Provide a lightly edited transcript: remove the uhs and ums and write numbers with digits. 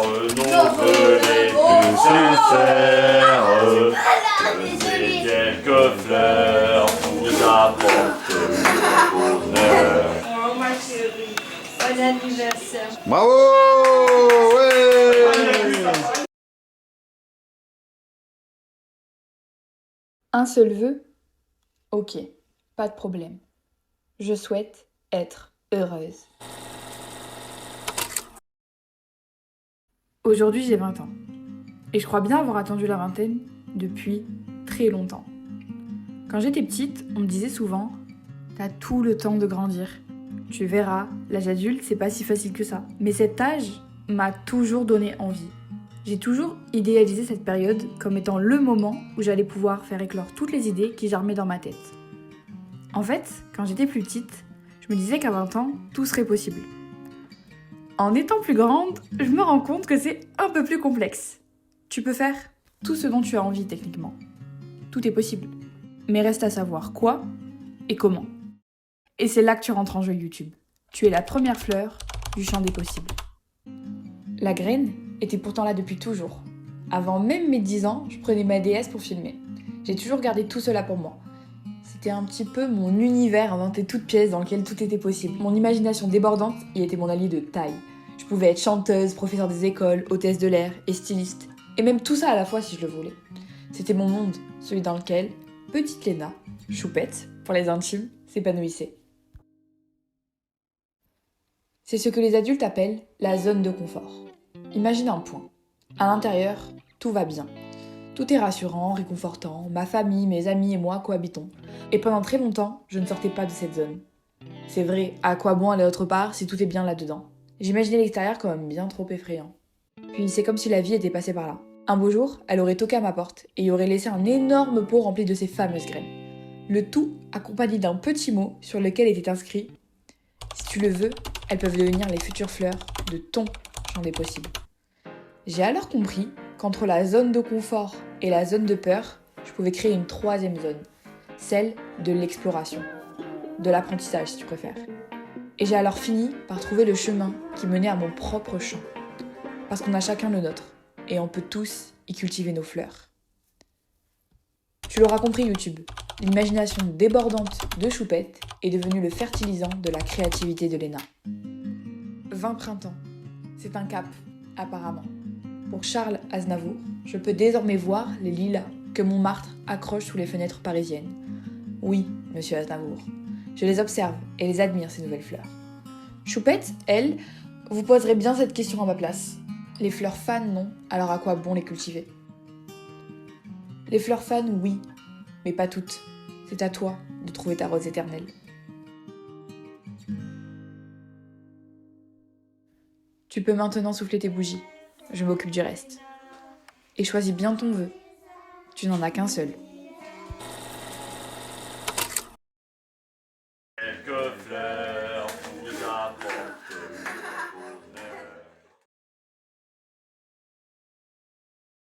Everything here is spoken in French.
nos vœux les plus sincères, que ces quelques fleurs vous apportent le bonheur. Oh ma chérie, bon anniversaire. Bravo! Ouais! Un seul vœu? Ok, pas de problème. Je souhaite être heureuse. Aujourd'hui, j'ai 20 ans. Et je crois bien avoir attendu la vingtaine depuis très longtemps. Quand j'étais petite, on me disait souvent « T'as tout le temps de grandir. Tu verras, l'âge adulte, c'est pas si facile que ça. » Mais cet âge m'a toujours donné envie. J'ai toujours idéalisé cette période comme étant le moment où j'allais pouvoir faire éclore toutes les idées qui germaient dans ma tête. En fait, quand j'étais plus petite, je me disais qu'à 20 ans, tout serait possible. En étant plus grande, je me rends compte que c'est un peu plus complexe. Tu peux faire tout ce dont tu as envie techniquement. Tout est possible. Mais reste à savoir quoi et comment. Et c'est là que tu rentres en jeu YouTube. Tu es la première fleur du champ des possibles. La graine était pourtant là depuis toujours. Avant même mes 10 ans, je prenais ma DS pour filmer. J'ai toujours gardé tout cela pour moi. C'était un petit peu mon univers inventé toute pièce dans lequel tout était possible. Mon imagination débordante y était mon allié de taille. Je pouvais être chanteuse, professeure des écoles, hôtesse de l'air et styliste. Et même tout ça à la fois si je le voulais. C'était mon monde, celui dans lequel petite Léna, Choupette pour les intimes, s'épanouissait. C'est ce que les adultes appellent la zone de confort. Imagine un point. À l'intérieur, tout va bien. Tout est rassurant, réconfortant, ma famille, mes amis et moi cohabitons. Et pendant très longtemps, je ne sortais pas de cette zone. C'est vrai, à quoi bon aller autre part si tout est bien là-dedans? J'imaginais l'extérieur comme bien trop effrayant. Puis c'est comme si la vie était passée par là. Un beau jour, elle aurait toqué à ma porte et y aurait laissé un énorme pot rempli de ces fameuses graines. Le tout accompagné d'un petit mot sur lequel était inscrit « Si tu le veux, elles peuvent devenir les futures fleurs de ton champ des possibles. » J'ai alors compris qu'entre la zone de confort et la zone de peur, je pouvais créer une troisième zone, celle de l'exploration, de l'apprentissage si tu préfères. Et j'ai alors fini par trouver le chemin qui menait à mon propre champ. Parce qu'on a chacun le nôtre, et on peut tous y cultiver nos fleurs. Tu l'auras compris YouTube, l'imagination débordante de Choupette est devenue le fertilisant de la créativité de Léna. 20 printemps, c'est un cap, apparemment. Pour Charles Aznavour, je peux désormais voir les lilas que Montmartre accroche sous les fenêtres parisiennes. Oui, monsieur Aznavour, je les observe et les admire, ces nouvelles fleurs. Choupette, elle, vous poserait bien cette question à ma place. Les fleurs fanes, non, alors à quoi bon les cultiver? Les fleurs fanes, oui, mais pas toutes. C'est à toi de trouver ta rose éternelle. Tu peux maintenant souffler tes bougies. Je m'occupe du reste. Et choisis bien ton vœu. Tu n'en as qu'un seul. Quelques fleurs.